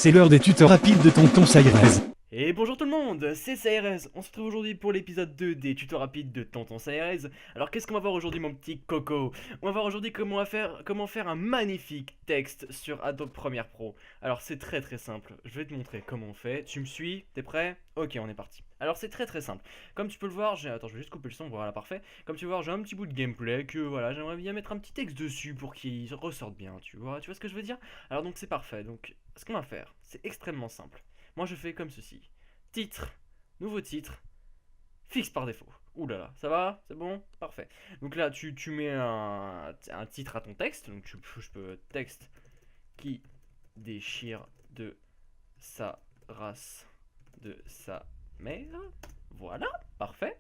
C'est l'heure des tutos rapides de Tonton Sairez. Et bonjour tout le monde, c'est Sairez. On se retrouve aujourd'hui pour l'épisode 2 des tutos rapides de Tonton Sairez. Alors qu'est-ce qu'on va voir aujourd'hui mon petit coco? On va voir aujourd'hui comment faire un magnifique texte sur Adobe Premiere Pro. Alors c'est très simple, je vais te montrer comment on fait. Tu me suis? T'es prêt? Ok, on est parti. Alors c'est très simple. Comme tu peux le voir, attends, je vais juste couper le son, voilà, parfait. Comme tu peux voir, j'ai un petit bout de gameplay que voilà, j'aimerais bien mettre un petit texte dessus pour qu'il ressorte bien, tu vois ce que je veux dire? Alors donc c'est parfait. Donc ce qu'on va faire, c'est extrêmement simple. Moi je fais comme ceci. Titre, nouveau titre, fixe par défaut. Ouh là là, ça va? C'est bon? Parfait. Donc là tu mets un titre à ton texte. Donc je peux texte qui déchire de sa race, de sa mère. Voilà, parfait.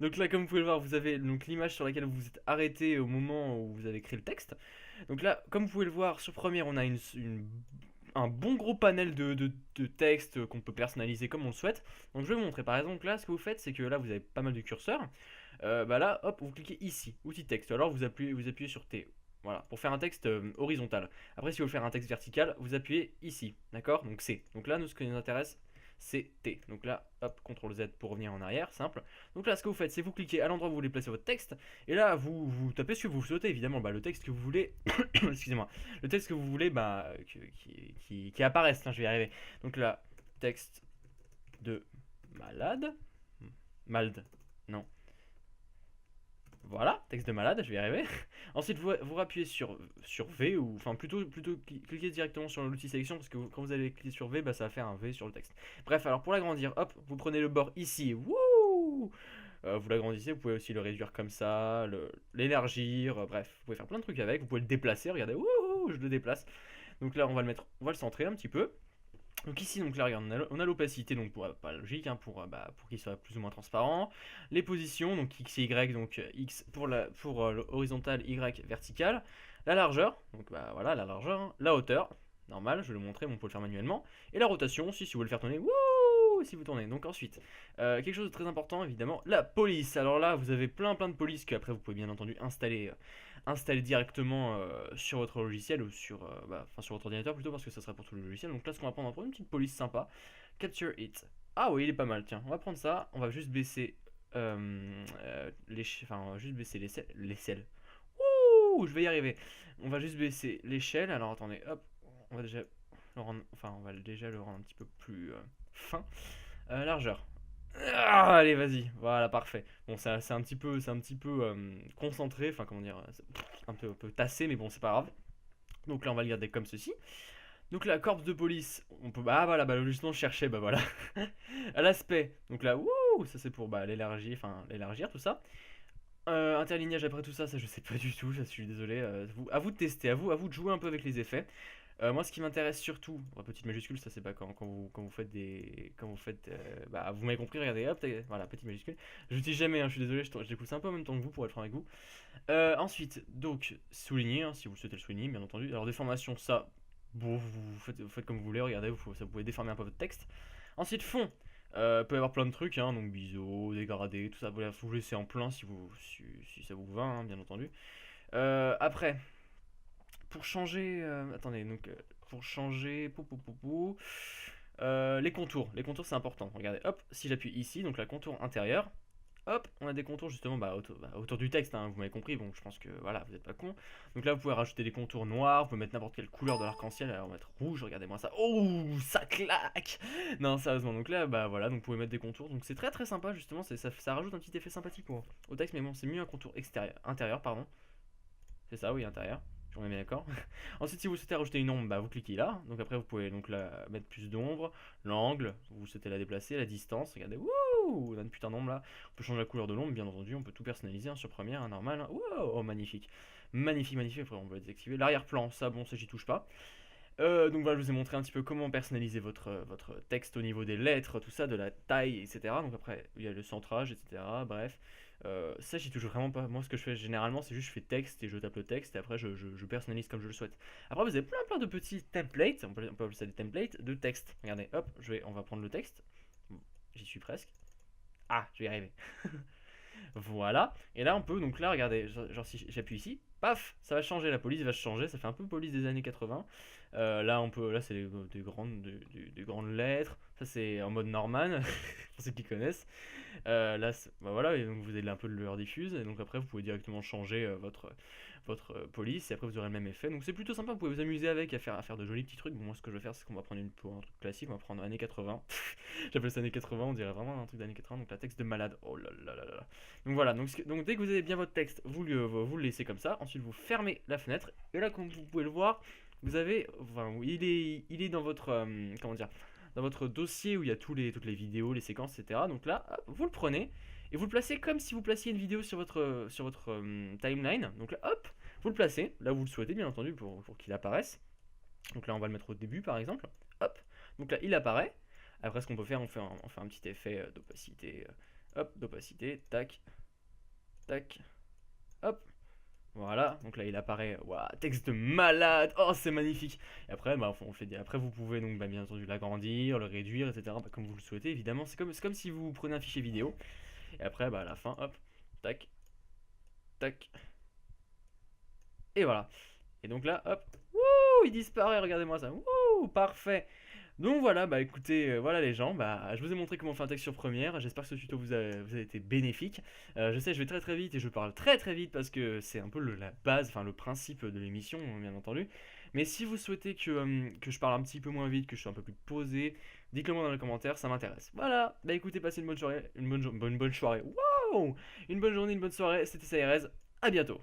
Donc là, comme vous pouvez le voir, vous avez donc l'image sur laquelle vous vous êtes arrêté au moment où vous avez créé le texte. Donc là, comme vous pouvez le voir, sur Premiere, on a un bon gros panel de texte qu'on peut personnaliser comme on le souhaite. Donc je vais vous montrer. Par exemple, là, ce que vous faites, c'est que là, vous avez pas mal de curseurs. Bah là, hop, vous cliquez ici, outil texte. Alors vous appuyez sur T. Voilà, pour faire un texte horizontal. Après, si vous voulez faire un texte vertical, vous appuyez ici, d'accord? Donc C. Donc là, nous, ce qui nous intéresse, c'est T. Donc là, hop, CTRL Z pour revenir en arrière, simple. Donc là, ce que vous faites, c'est vous cliquez à l'endroit où vous voulez placer votre texte, et là, vous tapez ce que vous souhaitez, évidemment, bah, le texte que vous voulez, excusez-moi, le texte que vous voulez, bah, qui apparaisse, hein, je vais y arriver. Donc là, texte de malade, malde, non. Voilà, texte de malade, je vais y arriver. Ensuite, vous appuyez sur V, ou enfin plutôt cliquez directement sur l'outil sélection, parce que quand vous allez cliquer sur V, bah, ça va faire un V sur le texte. Bref, alors pour l'agrandir, hop, vous prenez le bord ici, wouh, vous l'agrandissez, vous pouvez aussi le réduire comme ça, l'élargir, bref, vous pouvez faire plein de trucs avec, vous pouvez le déplacer, regardez, wouh, je le déplace. Donc là, on va le centrer un petit peu. Donc ici, donc là, regarde, on a l'opacité, donc pas logique, hein, pour qu'il soit plus ou moins transparent. Les positions, donc X et Y, donc X pour l'horizontale, Y verticale. La largeur, donc bah voilà, la largeur. Hein. La hauteur, normal, je vais le montrer, mais on peut le faire manuellement. Et la rotation aussi, si vous voulez le faire tourner, wouh, si vous tournez. Donc ensuite, quelque chose de très important, évidemment, la police. Alors là, vous avez plein de polices que après vous pouvez bien entendu installer directement sur votre logiciel ou sur votre ordinateur plutôt parce que ça sera pour tout le logiciel. Donc là, ce qu'on va prendre, on va prendre une petite police sympa. Capture it. Ah oui, il est pas mal. Tiens, on va prendre ça. On va juste baisser on va juste baisser l'échelle. Ouh, je vais y arriver. On va juste baisser l'échelle. Alors attendez, hop, on va déjà le rendre un petit peu plus fin. Largeur. Ah, allez, vas-y, voilà, parfait. Bon, c'est un petit peu, concentré, enfin, comment dire, un peu tassé, mais bon, c'est pas grave. Donc là, on va le garder comme ceci. Donc la corps de police, on peut, bah voilà, bah justement, je cherchais, bah voilà. À l'aspect, donc là, wouh, ça c'est pour bah, l'élargir, tout ça. Interlignage après tout ça, je sais pas du tout, je suis désolé. À vous de tester, à vous de jouer un peu avec les effets. Moi, ce qui m'intéresse surtout, petite majuscule, ça c'est pas quand vous faites bah, vous m'avez compris, regardez, hop, voilà, petite majuscule. Je l'utilise jamais, hein, je suis désolé, je découvre ça un peu en même temps que vous pour être franc avec vous. Ensuite, donc, souligner, hein, si vous souhaitez le souligner, bien entendu. Alors, déformation, ça, bon, vous faites comme vous voulez, regardez, vous pouvez déformer un peu votre texte. Ensuite, fond, peut y avoir plein de trucs, hein, donc biseau, dégradé, tout ça, vous laissez en plein si ça vous va, hein, bien entendu. Après, pour changer. Attendez, donc pour changer. Les contours. Les contours, c'est important. Regardez, hop, si j'appuie ici, donc la contour intérieure. Hop, on a des contours justement autour du texte, hein, vous m'avez compris, bon je pense que voilà, vous n'êtes pas con. Donc là vous pouvez rajouter des contours noirs, vous pouvez mettre n'importe quelle couleur de l'arc-en-ciel, alors on va mettre rouge, regardez-moi ça, oh ça claque. Non sérieusement, donc là bah voilà, donc vous pouvez mettre des contours, donc c'est très sympa justement, ça rajoute un petit effet sympathique au texte, mais bon c'est mieux un contour intérieur, pardon. C'est ça, oui, intérieur. On est bien d'accord. Ensuite, si vous souhaitez rajouter une ombre, bah, vous cliquez là. Donc après, vous pouvez donc la mettre plus d'ombre, l'angle, vous souhaitez la déplacer, la distance. Regardez, wouh, on a une putain d'ombre là. On peut changer la couleur de l'ombre, bien entendu. On peut tout personnaliser hein, sur Premiere, hein, normal. Hein. Wow, oh, magnifique. Magnifique. Après, on va le désactiver. L'arrière-plan, ça, bon, ça, j'y touche pas. Donc voilà, je vous ai montré un petit peu comment personnaliser votre texte au niveau des lettres, tout ça, de la taille, etc. Donc après, il y a le centrage, etc. Bref, ça j'y touche vraiment pas. Moi, ce que je fais généralement, c'est juste je fais texte et je tape le texte et après je personnalise comme je le souhaite. Après, vous avez plein de petits templates, on peut appeler ça des templates de texte. Regardez, hop, on va prendre le texte. J'y suis presque. Ah, je vais y arriver. Voilà, et là on peut, donc là regardez, genre si j'appuie ici, paf, ça va changer, la police va changer, ça fait un peu police des années 80. Là, là c'est des grandes lettres. Ça, c'est en mode Norman, pour ceux qui connaissent. Là, bah voilà, et donc vous avez un peu de lueur diffuse, et donc après vous pouvez directement changer votre police, et après vous aurez le même effet. Donc c'est plutôt sympa, vous pouvez vous amuser avec, à faire de jolis petits trucs. Bon, moi ce que je vais faire, c'est qu'on va prendre pour un truc classique, on va prendre années 80. J'appelle ça années 80, on dirait vraiment un truc d'années 80, donc la texte de malade. Oh là là là là. Donc voilà, donc dès que vous avez bien votre texte, vous le laissez comme ça, ensuite vous fermez la fenêtre, et là comme vous pouvez le voir, vous avez, enfin, il est dans votre, comment dire, dans votre dossier où il y a toutes les vidéos, les séquences, etc. Donc là, hop, vous le prenez et vous le placez comme si vous placiez une vidéo sur votre timeline. Donc là, hop, vous le placez là où vous le souhaitez, bien entendu, pour qu'il apparaisse. Donc là, on va le mettre au début, par exemple. Hop, donc là, il apparaît. Après, ce qu'on peut faire, on fait un petit effet d'opacité. Hop, d'opacité, tac, tac, hop. Voilà, donc là il apparaît, waouh, texte de malade, oh c'est magnifique. Et après, bah, on fait après vous pouvez donc bah, bien entendu l'agrandir, le réduire, etc. Bah, comme vous le souhaitez, évidemment. C'est comme si vous prenez un fichier vidéo. Et après, bah, à la fin, hop, tac, tac, et voilà. Et donc là, hop, wouh, il disparaît, regardez-moi ça, wouh, parfait. Donc voilà, bah écoutez, voilà les gens, bah je vous ai montré comment faire un texte sur Première, j'espère que ce tuto vous a été bénéfique. Je sais, je vais très très vite et je parle très très vite parce que c'est un peu la base, enfin le principe de l'émission, bien entendu. Mais si vous souhaitez que je parle un petit peu moins vite, que je sois un peu plus posé, dites-le moi dans les commentaires, ça m'intéresse. Voilà, bah écoutez, passez une bonne soirée, une bonne soirée, wow, une bonne journée, une bonne soirée, c'était CRS, à bientôt.